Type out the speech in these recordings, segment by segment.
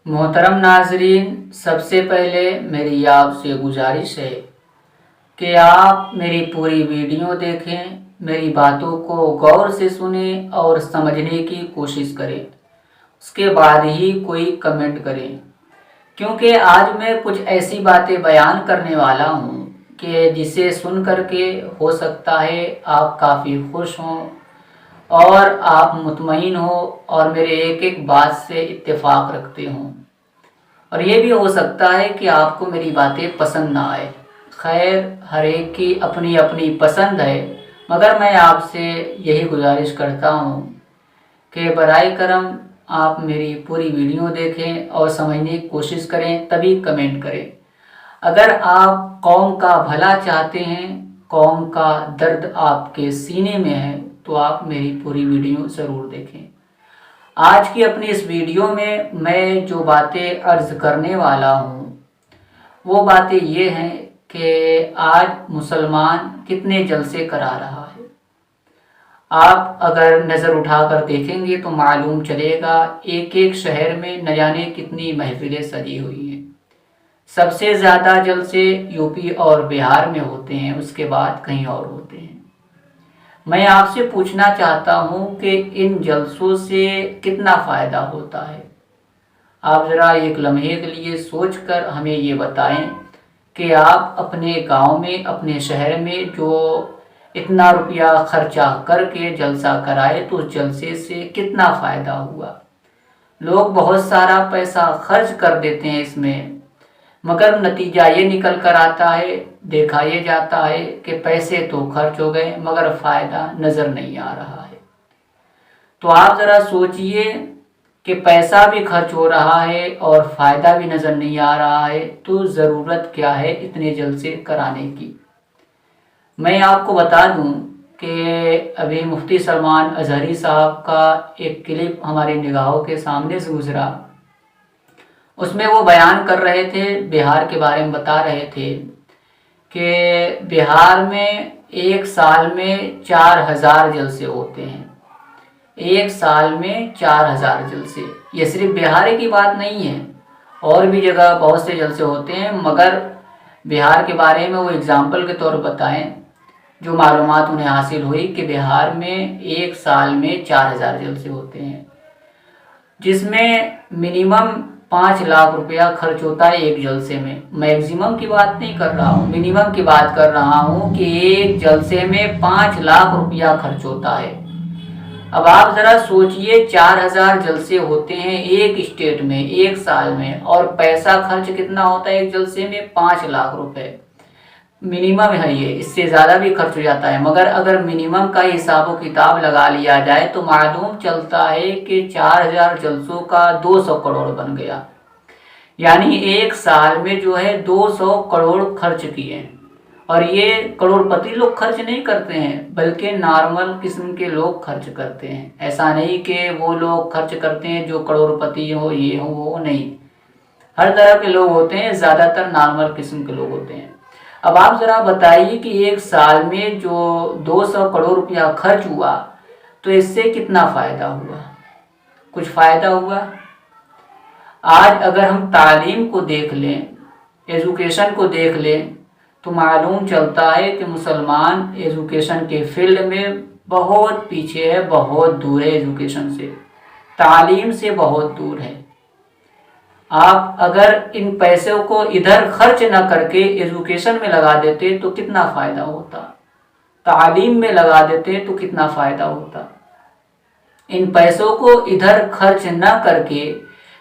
मोहतरम नाजरीन, सबसे पहले मेरी आपसे गुजारिश है कि आप मेरी पूरी वीडियो देखें, मेरी बातों को गौर से सुनें और समझने की कोशिश करें। उसके बाद ही कोई कमेंट करें, क्योंकि आज मैं कुछ ऐसी बातें बयान करने वाला हूँ कि जिसे सुन करके हो सकता है आप काफ़ी खुश हों और आप मुतमईन हो और मेरे एक एक बात से इत्तेफाक रखते हों, और ये भी हो सकता है कि आपको मेरी बातें पसंद ना आए। खैर, हर एक की अपनी अपनी पसंद है, मगर मैं आपसे यही गुजारिश करता हूँ कि बराए करम आप मेरी पूरी वीडियो देखें और समझने की कोशिश करें, तभी कमेंट करें। अगर आप कौम का भला चाहते हैं, कौम का दर्द आपके सीने में है, तो आप मेरी पूरी वीडियो ज़रूर देखें। आज की अपनी इस वीडियो में मैं जो बातें अर्ज़ करने वाला हूँ वो बातें ये हैं कि आज मुसलमान कितने जलसे करा रहा है। आप अगर नज़र उठाकर देखेंगे तो मालूम चलेगा एक एक शहर में न जाने कितनी महफिलें सजी हुई हैं। सबसे ज़्यादा जलसे यूपी और बिहार में होते हैं, उसके बाद कहीं और होते हैं। मैं आपसे पूछना चाहता हूँ कि इन जलसों से कितना फ़ायदा होता है। आप ज़रा एक लम्हे के लिए सोचकर हमें ये बताएं कि आप अपने गांव में, अपने शहर में जो इतना रुपया खर्चा करके जलसा कराए तो उस जलसे से कितना फ़ायदा हुआ। लोग बहुत सारा पैसा खर्च कर देते हैं इसमें, मगर नतीजा ये निकल कर आता है, देखा ये जाता है कि पैसे तो खर्च हो गए मगर फ़ायदा नज़र नहीं आ रहा है। तो आप ज़रा सोचिए कि पैसा भी खर्च हो रहा है और फ़ायदा भी नज़र नहीं आ रहा है, तो ज़रूरत क्या है इतने जलसे कराने की। मैं आपको बता दूं कि अभी मुफ्ती सलमान अजहरी साहब का एक क्लिप हमारी निगाहों के सामने से गुज़रा। उसमें वो बयान कर रहे थे, बिहार के बारे में बता रहे थे कि बिहार में एक साल में 4000 जलसे होते हैं। एक साल में 4000 जलसे। ये सिर्फ बिहार की बात नहीं है, और भी जगह बहुत से जलसे होते हैं, मगर बिहार के बारे में वो एग्ज़ाम्पल के तौर पर बताएं जो मालूमात उन्हें हासिल हुई कि बिहार में एक साल में 4000 जलसे होते हैं, जिसमें मिनिमम 5 लाख रुपया खर्च होता है एक जलसे में। मैक्सिमम की बात नहीं कर रहा हूँ, मिनिमम की बात कर रहा हूँ कि एक जलसे में 5 लाख रुपया खर्च होता है। अब आप ज़रा सोचिए, 4000 जलसे होते हैं एक स्टेट में एक साल में, और पैसा खर्च कितना होता है एक जलसे में? 5 लाख रुपए मिनिमम है ये। इससे ज़्यादा भी खर्च हो जाता है, मगर अगर मिनिमम का हिसाब किताब लगा लिया जाए तो मालूम चलता है कि 4000 जलसों का 200 करोड़ बन गया। यानी एक साल में जो है 200 करोड़ खर्च किए। और ये करोड़पति लोग खर्च नहीं करते हैं, बल्कि नॉर्मल किस्म के लोग खर्च करते हैं। ऐसा नहीं कि वो लोग खर्च करते हैं जो करोड़पति हो, ये हो वो नहीं। हर तरह के लोग होते हैं, ज़्यादातर नॉर्मल किस्म के लोग होते हैं। अब आप ज़रा बताइए कि एक साल में जो 200 करोड़ रुपया खर्च हुआ, तो इससे कितना फ़ायदा हुआ? कुछ फ़ायदा हुआ? आज अगर हम तालीम को देख लें, एजुकेशन को देख लें, तो मालूम चलता है कि मुसलमान एजुकेशन के फील्ड में बहुत पीछे है, बहुत दूर है एजुकेशन से, तालीम से बहुत दूर है। आप अगर इन पैसों को इधर खर्च न करके एजुकेशन में लगा देते तो कितना फ़ायदा होता, तालीम में लगा देते तो कितना फ़ायदा होता। इन पैसों को इधर खर्च न करके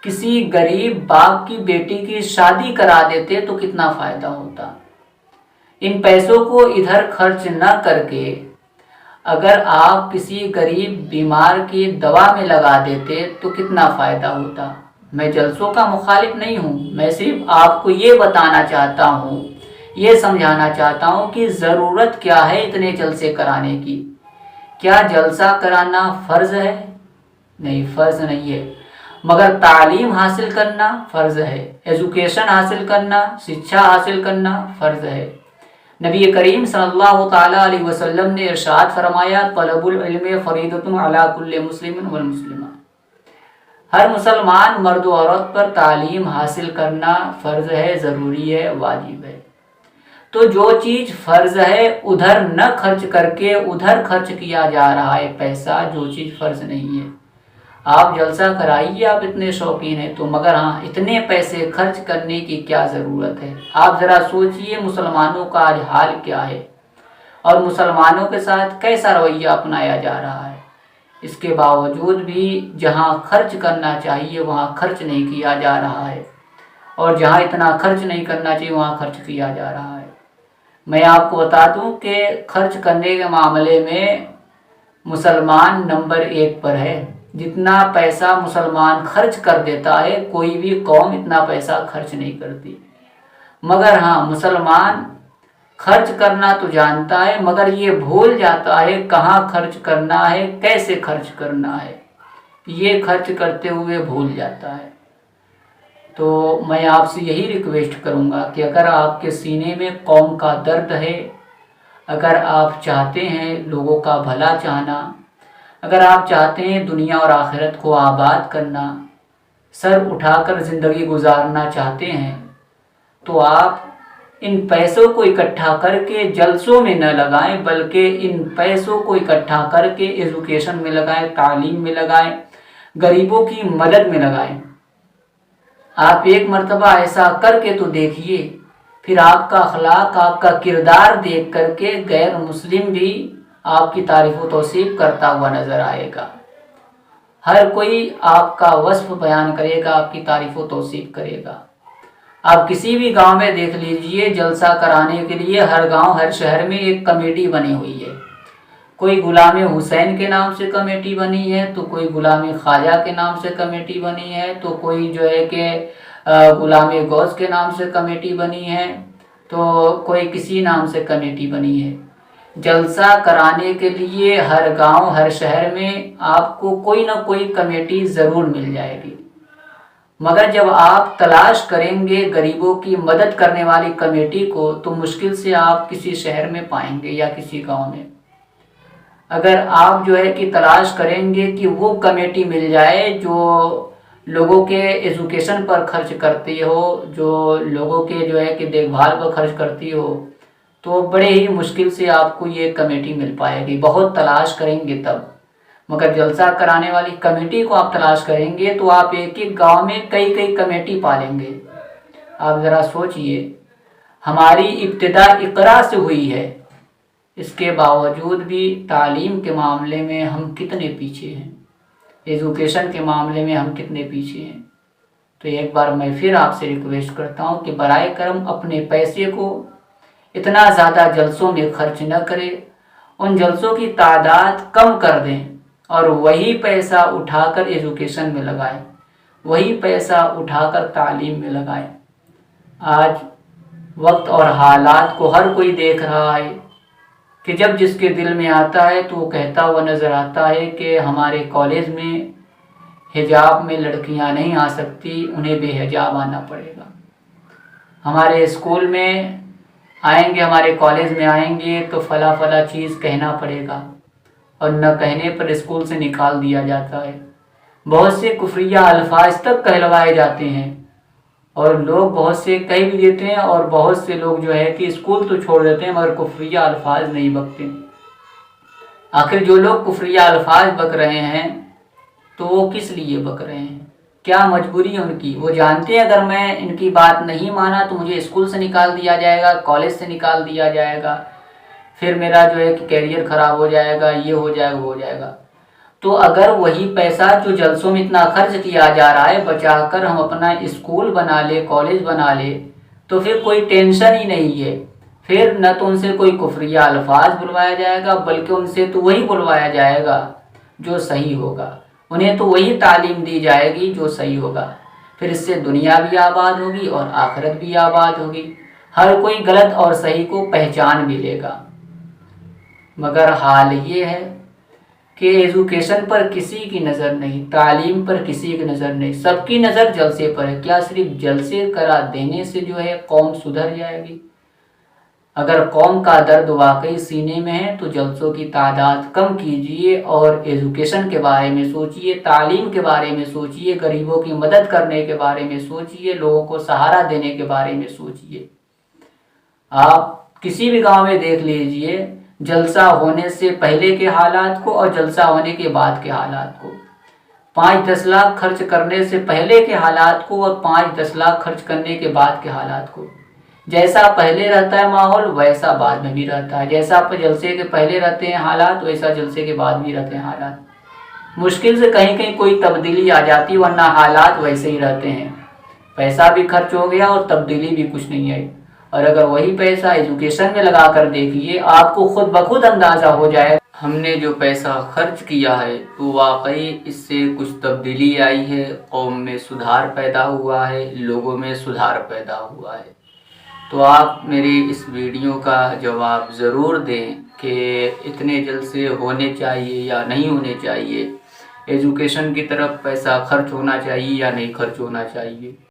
किसी गरीब बाप की बेटी की शादी करा देते तो कितना फ़ायदा होता। इन पैसों को इधर खर्च न करके अगर आप किसी गरीब बीमार की दवा में लगा देते तो कितना फ़ायदा होता। मैं जलसों का मुखालिफ नहीं हूँ, मैं सिर्फ आपको ये बताना चाहता हूँ, ये समझाना चाहता हूँ कि ज़रूरत क्या है इतने जलसे कराने की। क्या जलसा कराना फ़र्ज़ है? नहीं, फ़र्ज़ नहीं है, मगर तालीम हासिल करना फ़र्ज़ है, एजुकेशन हासिल करना, शिक्षा हासिल करना फ़र्ज़ है। नबी करीम सल्लल्लाहु ताला अलैहि वसल्लम ने इरशाद फरमाया, तलबुल इल्म फरीदतुन अला कुल्लि मुस्लिमिन वल मुस्लिमा। ہر مسلمان مرد و عورت پر تعلیم حاصل کرنا فرض ہے، ضروری ہے، واجب ہے۔ تو جو چیز فرض ہے ادھر نہ خرچ کر کے ادھر خرچ کیا جا رہا ہے پیسہ، جو چیز فرض نہیں ہے۔ آپ جلسہ کرائیے، آپ اتنے شوقین ہیں تو، مگر ہاں اتنے پیسے خرچ کرنے کی کیا ضرورت ہے؟ آپ ذرا سوچئے مسلمانوں کا آج حال کیا ہے اور مسلمانوں کے ساتھ کیسا رویہ اپنایا جا رہا ہے۔ اس کے باوجود بھی جہاں خرچ کرنا چاہیے وہاں خرچ نہیں کیا جا رہا ہے، اور جہاں اتنا خرچ نہیں کرنا چاہیے وہاں خرچ کیا جا رہا ہے۔ میں آپ کو بتا دوں کہ خرچ کرنے کے معاملے میں مسلمان نمبر 1 پر ہے۔ جتنا پیسہ مسلمان خرچ کر دیتا ہے کوئی بھی قوم اتنا پیسہ خرچ نہیں کرتی، مگر ہاں مسلمان خرچ کرنا تو جانتا ہے، مگر یہ بھول جاتا ہے کہاں خرچ کرنا ہے، کیسے خرچ کرنا ہے، یہ خرچ کرتے ہوئے بھول جاتا ہے۔ تو میں آپ سے یہی ریکویسٹ کروں گا کہ اگر آپ کے سینے میں قوم کا درد ہے، اگر آپ چاہتے ہیں لوگوں کا بھلا چاہنا، اگر آپ چاہتے ہیں دنیا اور آخرت کو آباد کرنا، سر اٹھا کر زندگی گزارنا چاہتے ہیں، تو آپ ان پیسوں کو اکٹھا کر کے جلسوں میں نہ لگائیں، بلکہ ان پیسوں کو اکٹھا کر کے ایجوکیشن میں لگائیں، تعلیم میں لگائیں، غریبوں کی مدد میں لگائیں۔ آپ ایک مرتبہ ایسا کر کے تو دیکھیے، پھر آپ کا اخلاق، آپ کا کردار دیکھ کر کے غیر مسلم بھی آپ کی تعریف و توصیف کرتا ہوا نظر آئے گا۔ ہر کوئی آپ کا وصف بیان کرے گا، آپ کی تعریف و توصیف کرے گا۔ آپ کسی بھی گاؤں میں دیکھ لیجئے، جلسہ کرانے کے لیے ہر گاؤں ہر شہر میں ایک کمیٹی بنی ہوئی ہے۔ کوئی غلام حسین کے نام سے کمیٹی بنی ہے، تو کوئی غلام خواجہ کے نام سے کمیٹی بنی ہے، تو کوئی جو ہے کہ غلام غوث کے نام سے کمیٹی بنی ہے، تو کوئی کسی نام سے کمیٹی بنی ہے۔ جلسہ کرانے کے لیے ہر گاؤں ہر شہر میں آپ کو کوئی نہ کوئی کمیٹی ضرور مل جائے گی، مگر جب آپ تلاش کریں گے غریبوں کی مدد کرنے والی کمیٹی کو تو مشکل سے آپ کسی شہر میں پائیں گے یا کسی گاؤں میں۔ اگر آپ جو ہے کہ تلاش کریں گے کہ وہ کمیٹی مل جائے جو لوگوں کے ایجوکیشن پر خرچ کرتی ہو، جو لوگوں کے جو ہے کہ دیکھ بھال پر خرچ کرتی ہو، تو بڑے ہی مشکل سے آپ کو یہ کمیٹی مل پائے گی، بہت تلاش کریں گے تب۔ مگر جلسہ کرانے والی کمیٹی کو آپ تلاش کریں گے تو آپ ایک ایک گاؤں میں کئی کئی کمیٹی پالیں گے۔ آپ ذرا سوچئے، ہماری ابتدا اقرا سے ہوئی ہے، اس کے باوجود بھی تعلیم کے معاملے میں ہم کتنے پیچھے ہیں، ایجوکیشن کے معاملے میں ہم کتنے پیچھے ہیں۔ تو ایک بار میں پھر آپ سے ریکویسٹ کرتا ہوں کہ برائے کرم اپنے پیسے کو اتنا زیادہ جلسوں میں خرچ نہ کریں، ان جلسوں کی تعداد کم کر دیں اور وہی پیسہ اٹھا کر ایجوکیشن میں لگائیں، وہی پیسہ اٹھا کر تعلیم میں لگائیں۔ آج وقت اور حالات کو ہر کوئی دیکھ رہا ہے کہ جب جس کے دل میں آتا ہے تو وہ کہتا ہوا نظر آتا ہے کہ ہمارے کالج میں حجاب میں لڑکیاں نہیں آ سکتی، انہیں بے حجاب آنا پڑے گا۔ ہمارے اسکول میں آئیں گے، ہمارے کالج میں آئیں گے تو فلاں فلاں چیز کہنا پڑے گا، اور نہ کہنے پر اسکول سے نکال دیا جاتا ہے۔ بہت سے کفریہ الفاظ تک کہلوائے جاتے ہیں، اور لوگ بہت سے کہہ بھی دیتے ہیں، اور بہت سے لوگ جو ہے کہ اسکول تو چھوڑ دیتے ہیں مگر کفریہ الفاظ نہیں بکتے۔ آخر جو لوگ کفریہ الفاظ بک رہے ہیں تو وہ کس لیے بک رہے ہیں؟ کیا مجبوری ہے ان کی؟ وہ جانتے ہیں اگر میں ان کی بات نہیں مانا تو مجھے اسکول سے نکال دیا جائے گا، کالج سے نکال دیا جائے گا، پھر میرا جو ہے کہ کیریئر خراب ہو جائے گا، یہ ہو جائے گا، وہ ہو جائے گا۔ تو اگر وہی پیسہ جو جلسوں میں اتنا خرچ کیا جا رہا ہے بچا کر ہم اپنا اسکول بنا لے، کالج بنا لے، تو پھر کوئی ٹینشن ہی نہیں ہے۔ پھر نہ تو ان سے کوئی کفریہ الفاظ بلوایا جائے گا، بلکہ ان سے تو وہی بلوایا جائے گا جو صحیح ہوگا، انہیں تو وہی تعلیم دی جائے گی جو صحیح ہوگا۔ پھر اس سے دنیا بھی آباد ہوگی اور آخرت بھی آباد ہوگی، ہر کوئی غلط اور صحیح کو پہچان بھی لے گا۔ مگر حال یہ ہے کہ ایجوکیشن پر کسی کی نظر نہیں، تعلیم پر کسی کی نظر نہیں، سب کی نظر جلسے پر ہے۔ کیا صرف جلسے کرا دینے سے جو ہے قوم سدھر جائے گی؟ अगर कौम का दर्द वाकई सीने में है तो जलसों की तादाद कम कीजिए और एजुकेशन के बारे में सोचिए, तालीम के बारे में सोचिए, गरीबों की मदद करने के बारे में सोचिए, लोगों को सहारा देने के बारे में सोचिए। आप किसी भी गांव में देख लीजिए जलसा होने से पहले के हालात को और जलसा होने के बाद के हालात को, 5-10 लाख खर्च करने से पहले के हालात को और 5-10 लाख खर्च करने के बाद के हालात को। जैसा पहले रहता है माहौल वैसा बाद में भी रहता है, जैसा आप जलसे के पहले रहते हैं हालात वैसा जलसे के बाद भी रहते हैं हालात। मुश्किल से कहीं कहीं कोई तब्दीली आ जाती, वरना हालात वैसे ही रहते हैं। पैसा भी खर्च हो गया और तब्दीली भी कुछ नहीं आई। और अगर वही पैसा एजुकेशन में लगा कर देखिए, आपको खुद ब खुद अंदाज़ा हो जाए हमने जो पैसा खर्च किया है तो वाकई इससे कुछ तब्दीली आई है, कौम में सुधार पैदा हुआ है, लोगों में सुधार पैदा हुआ है। तो आप मेरी इस वीडियो का जवाब ज़रूर दें कि इतने जलसे होने चाहिए या नहीं होने चाहिए, एजुकेशन की तरफ पैसा खर्च होना चाहिए या नहीं खर्च होना चाहिए।